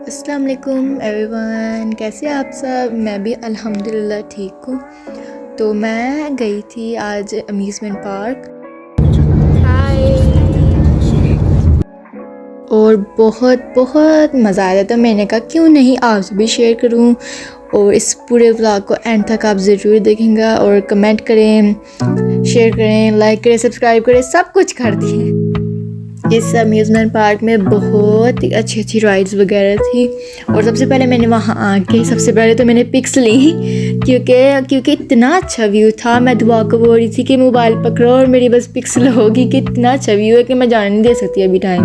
अस्सलाम वालेकुम एवरीवन, कैसे आप सब। मैं भी अल्हम्दुलिल्लाह ठीक हूँ। तो मैं गई थी आज अम्यूज़मेंट पार्क और बहुत बहुत मज़ा आया था। मैंने कहा क्यों नहीं आपसे भी शेयर करूँ और इस पूरे व्लॉग को एंड तक आप ज़रूर देखेंगे और कमेंट करें, शेयर करें, लाइक करें, सब्सक्राइब करें, सब कुछ कर दिए। इस अम्यूज़मेंट पार्क में बहुत ही अच्छी अच्छी राइड्स वगैरह थी और सबसे पहले मैंने वहाँ आके सबसे पहले तो मैंने पिक्स ली क्योंकि इतना अच्छा व्यू था। मैं दुआ को बोल रही थी कि मोबाइल पकड़ो और मेरी बस पिक्स लोगी कि इतना अच्छा व्यू है कि मैं जाने नहीं दे सकती अभी टाइम।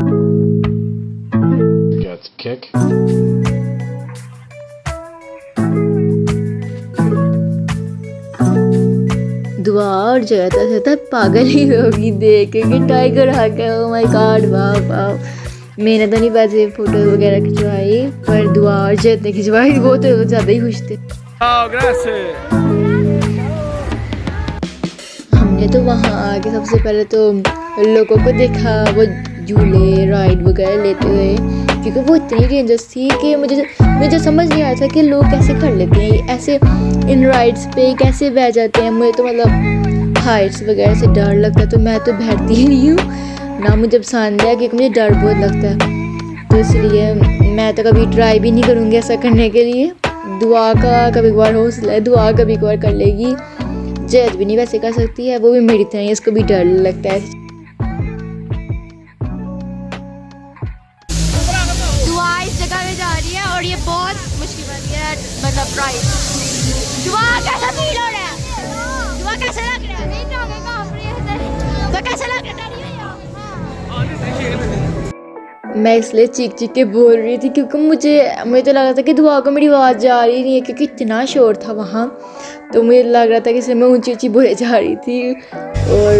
दुआ और जया था पागल ही होगी देख के कि टाइगर आ गया। ओ माय गॉड, वाह वाह। मैंने तो नहीं वैसे फ़ोटो वगैरह खिंचवाई पर दुआ और जयत ने खिंचवाई, वो तो ज़्यादा ही खुश थे। हमने तो वहाँ आके सबसे पहले तो लोगों को देखा वो झूले राइड वगैरह लेते हुए, क्योंकि वो इतनी डेंजरस थी कि मुझे समझ नहीं आया था कि लोग कैसे कर लेते हैं ऐसे इन राइड्स पे, कैसे बैठ जाते हैं। मुझे तो मतलब हाइट्स वगैरह से डर लगता है तो मैं तो बैठती ही नहीं हूँ ना, मुझे पसंद है क्योंकि मुझे डर बहुत लगता है। तो इसलिए मैं तो कभी ट्राई भी नहीं करूँगी ऐसा करने के लिए। दुआ का कभी कभार हौसला है, दुआ कभी कभार कर लेगी, जैद भी नहीं वैसे कर सकती है, वो भी मेरी तरह ही, इसको भी डर लगता है। जा रही है और ये बहुत मुश्किल वाली है, मतलब राइड। दुआ कैसा फील हो रहा है? दुआ कैसा लग रहा है? नहीं जाओगे कहां पर? तो कैसा लग रहा है? मैं इसलिए चीख चीख के बोल रही थी क्योंकि मुझे तो लग रहा था कि दुआ को मेरी आवाज़ जा रही नहीं है क्योंकि इतना शोर था वहाँ। तो मुझे लग रहा था कि इसलिए मैं ऊंची ऊंची बोले जा रही थी। और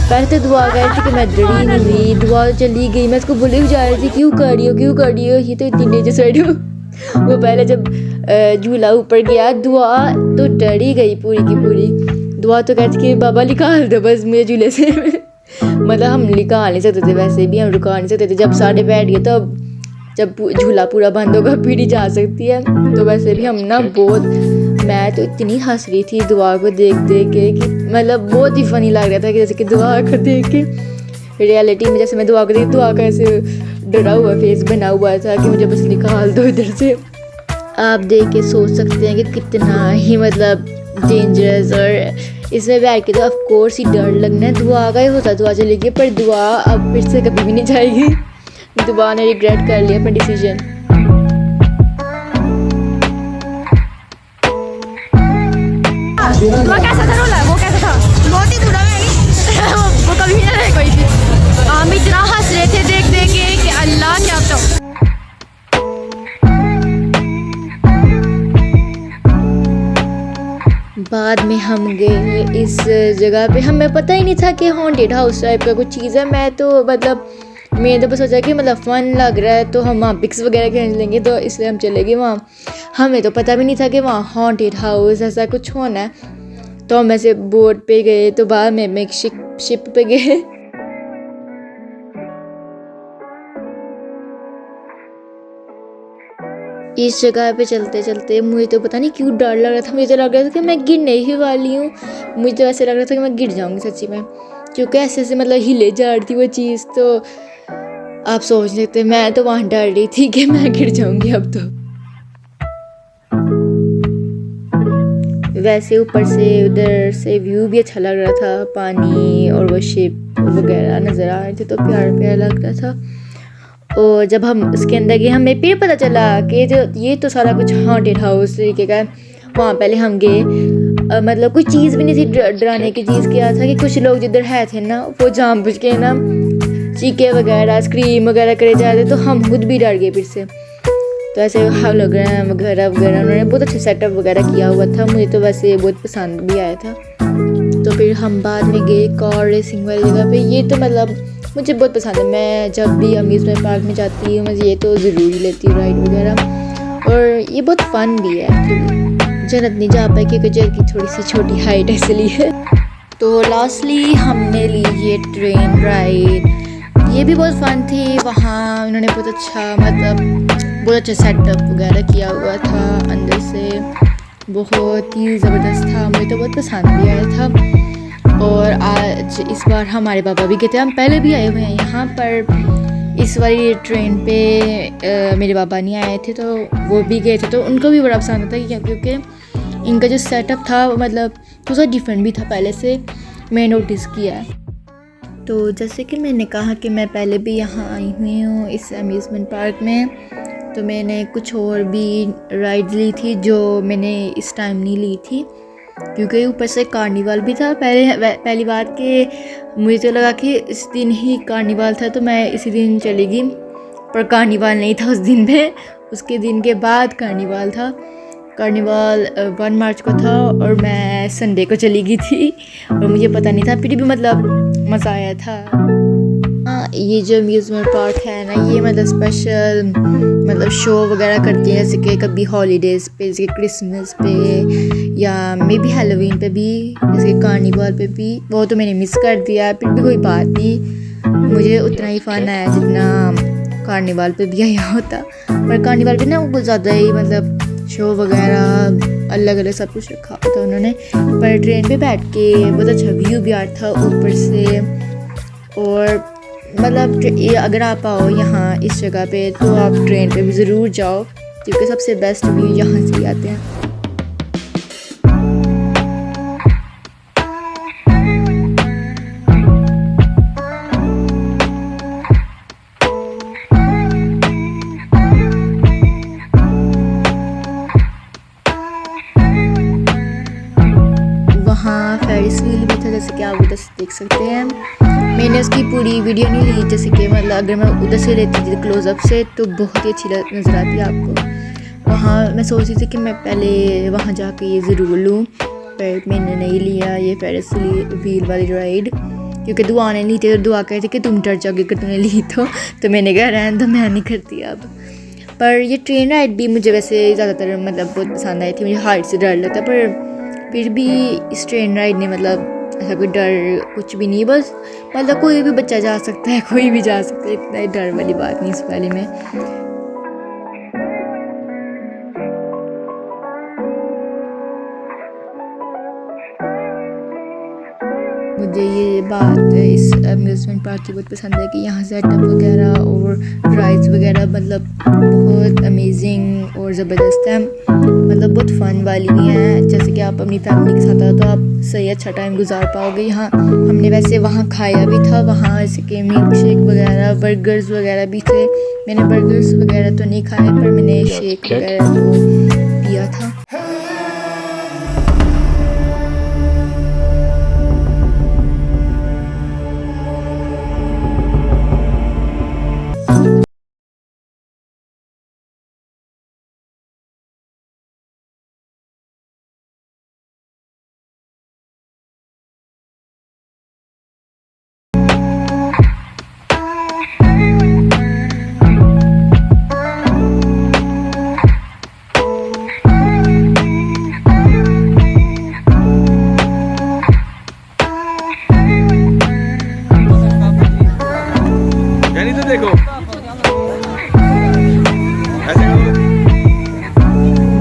पहले तो दुआ कह रही थी कि मैं डरी नहीं हुई, दुआ चली गई, मैं उसको बोले जा रही थी क्यों कर रही हो, ये तो इतनी डेंजरस राइड हो। वो पहले जब झूला ऊपर गया दुआ तो डरी गई पूरी की पूरी। दुआ तो कहती कि बाबा निकाल दो बस मेरे झूले से। मतलब हम निकाल नहीं सकते थे, वैसे भी हम रुका नहीं सकते थे। जब सारे बैठ गए तो जब झूला पूरा बंद होगा फिर ही जा सकती है। तो वैसे भी हम ना मैं तो इतनी हंस रही थी दुआ को देख देख के कि मतलब बहुत ही फनी लग रहा था कि जैसे कि दुआ को देख के रियलिटी में जैसे मैं दुआ को देख, दुआ का ऐसे डरा हुआ फेस बना हुआ था कि मुझे बस निकाल दो इधर से। आप देख के सोच सकते हैं कि कितना ही मतलब डेंजरस, और इसमें बैठ के तो ऑफ कोर्स ही डर लगना है। दुआ का ही होता, दुआ चली गई पर दुआ अब फिर से कभी भी नहीं जाएगी। दुआ ने रिग्रेट कर लिया अपना डिसीजन। दुआ कैसा था रोला? वो कैसा था? बहुत ही बुरा है। वो कभी नहीं रह गई थी। हम इतना हंस रहे थे देख देख के कि अल्लाह क्या बताऊं। बाद में हम गए इस जगह पे, हमें पता ही नहीं था कि हॉन्टेड हाउस टाइप का कुछ चीज़ है। मैं तो मतलब मैंने तो बस सोचा कि मतलब फ़न लग रहा है तो हम वहाँ पिक्स वगैरह खींच लेंगे, तो इसलिए हम चले गए वहाँ। हमें तो पता भी नहीं था कि वहाँ हॉन्टेड हाउस ऐसा कुछ होना है। तो हम ऐसे बोट पे गए, तो बाद में एक शिप पे गए। इस जगह पे चलते चलते मुझे तो पता नहीं क्यों डर लग रहा था। मुझे तो लग रहा था कि मैं गिरने ही वाली हूँ। मुझे तो ऐसे लग रहा था कि मैं गिर जाऊँगी सच्ची में, क्योंकि ऐसे मतलब हिले जा रही थी वो चीज़। तो आप सोच सकते, मैं तो वहाँ डर रही थी कि मैं गिर जाऊँगी अब तो। वैसे ऊपर से उधर से व्यू भी अच्छा लग रहा था, पानी और वो शिप वगैरह नज़र आ रहे थे तो प्यारा प्यारा लग रहा था। और जब हम उसके अंदर गए हमें फिर पता चला कि जो ये तो सारा कुछ हॉन्टेड हाउस तरीके का है। वहाँ पहले हम गए, मतलब कोई चीज़ भी नहीं थी डराने की चीज़। क्या था कि कुछ लोग जिधर है थे ना वो जानबूझ के ना चीखे वगैरह स्क्रीम वगैरह करे जा रहे, तो हम खुद भी डर गए फिर से। तो ऐसे हल वगैरह उन्होंने बहुत अच्छा सेटअप वगैरह किया हुआ था, मुझे तो वैसे बहुत पसंद भी आया था। तो फिर हम बाद में गए कार रेसिंग वाली जगह पे। ये तो मतलब मुझे बहुत पसंद है, मैं जब भी अम्यूज़मेंट पार्क में जाती हूँ मैं ये तो ज़रूर लेती हूँ राइड वगैरह, और ये बहुत फ़न भी है एक्चुअली। जन्नत नहीं जा पाई क्योंकि जन्नत की थोड़ी सी छोटी हाइट है इसलिए। तो लास्टली हमने ली ये ट्रेन राइड, ये भी बहुत फ़न थी। वहाँ उन्होंने बहुत अच्छा मतलब बहुत अच्छा सेटअप वगैरह किया हुआ था, अंदर से बहुत ही ज़बरदस्त था, मुझे तो बहुत पसंद भी आया था। और आज इस बार हमारे पापा भी गए थे, हम पहले भी आए हुए हैं यहाँ पर। इस वाली ट्रेन पे मेरे पापा नहीं आए थे तो वो भी गए थे, तो उनको भी बड़ा पसंद था क्योंकि इनका जो सेटअप था मतलब थोड़ा डिफरेंट भी था पहले से, मैं नोटिस किया। तो जैसे कि मैंने कहा कि मैं पहले भी यहाँ आई हुई हूँ इस अम्यूज़मेंट पार्क में, तो मैंने कुछ और भी राइड्स ली थी जो मैंने इस टाइम नहीं ली थी क्योंकि ऊपर से कार्निवाल भी था। पहली बात कि मुझे तो लगा कि इस दिन ही कार्निवाल था तो मैं इसी दिन चली गई, पर कार्निवाल नहीं था उस दिन पे, उसके दिन के बाद कार्निवाल था। कार्निवाल 1 मार्च को था और मैं संडे को चली गई थी और मुझे पता नहीं था, फिर भी मतलब मज़ा आया था। हाँ, ये जो अम्यूज़मेंट पार्क है ना, ये मतलब स्पेशल मतलब शो वगैरह करती हैं, जैसे कि कभी हॉलीडेज़ पे, जैसे क्रिसमस पे या मे बी हेलोवीन पे भी, जैसे कार्निवाल पे भी। वो तो मैंने मिस कर दिया, फिर भी कोई बात नहीं, मुझे उतना ही फ़न आया जितना कार्निवाल पे भी आया होता। पर कार्निवाल पे ना वो ज़्यादा ही मतलब शो वगैरह अलग अलग सब कुछ रखा था उन्होंने, पर ट्रेन पे बैठ के बहुत अच्छा व्यू भी आ रहा था ऊपर से। और मतलब अगर आप आओ यहाँ इस जगह पे तो आप ट्रेन पे भी ज़रूर जाओ क्योंकि सबसे बेस्ट व्यू यहाँ से ही आते हैं। वहाँ फेरिस व्हील भी था, जैसे कि आप उधर से देख सकते हैं। मैंने उसकी पूरी वीडियो नहीं ली, जैसे कि मतलब अगर मैं उधर से लेती थी क्लोज़अप से तो बहुत ही अच्छी नज़र आती है आपको। वहाँ मैं सोच रही थी कि मैं पहले वहाँ जाके ये ज़रूर लूँ, पर मैंने नहीं लिया ये फेरिस व्हील वाली राइड क्योंकि दुआ ने ली थी, तो दुआ कहती कि तुम डर जाओगे अगर तुमने ली तो मैंने कहा रहने दो, मैं नहीं करती अब। पर ये ट्रेन राइड भी मुझे वैसे ज़्यादातर मतलब बहुत पसंद आई थी, मुझे हाइट से डर लगता, पर फिर भी इस ट्रेन राइड ने मतलब ऐसा कोई डर कुछ भी नहीं, बस मतलब कोई भी बच्चा जा सकता है, कोई भी जा सकता है, इतना डर वाली बात नहीं इस वाले में। मुझे ये बात इस अम्यूज़मेंट पार्क की बहुत पसंद है कि यहाँ सेटअप वगैरह और राइड्स वगैरह मतलब बहुत अमेजिंग और ज़बरदस्त है, मतलब बहुत फ़न वाली भी हैं। जैसे कि आप अपनी फैमिली के साथ आओ तो आप सही अच्छा टाइम गुजार पाओगे यहाँ। हमने वैसे वहाँ खाया भी था, वहाँ जैसे कि मिल्क शेक वगैरह, बर्गर्स वगैरह भी थे। मैंने बर्गर्स वगैरह तो नहीं खाए, पर मैंने शेक वगैरह तो पिया था। देखो ऐसे करो।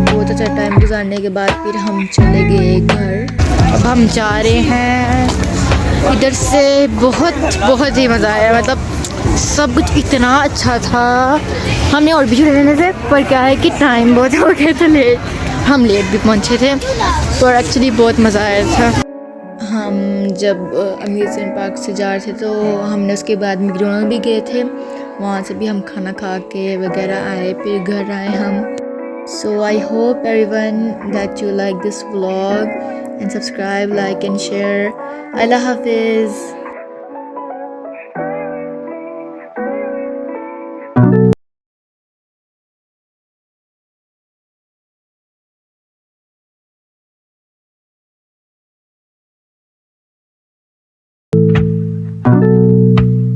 बहुत अच्छा टाइम गुजारने के बाद फिर हम चले गए घर। अब हम जा रहे हैं इधर से। बहुत ही मज़ा आया, मतलब सब कुछ इतना अच्छा था। हमने और भी जुड़े रहने थे, पर क्या है कि टाइम बहुत हो गया था, हम लेट भी पहुँचे थे, पर एक्चुअली बहुत मज़ा आया था। हम जब अम्यूज़मेंट पार्क से जा रहे थे तो हमने उसके बाद मैकडॉनल्ड भी गए थे, वहाँ से भी हम खाना खा के वगैरह आए, फिर घर आए हम। So I hope everyone that you like this vlog and subscribe, like and share. अल्लाह हाफिज़।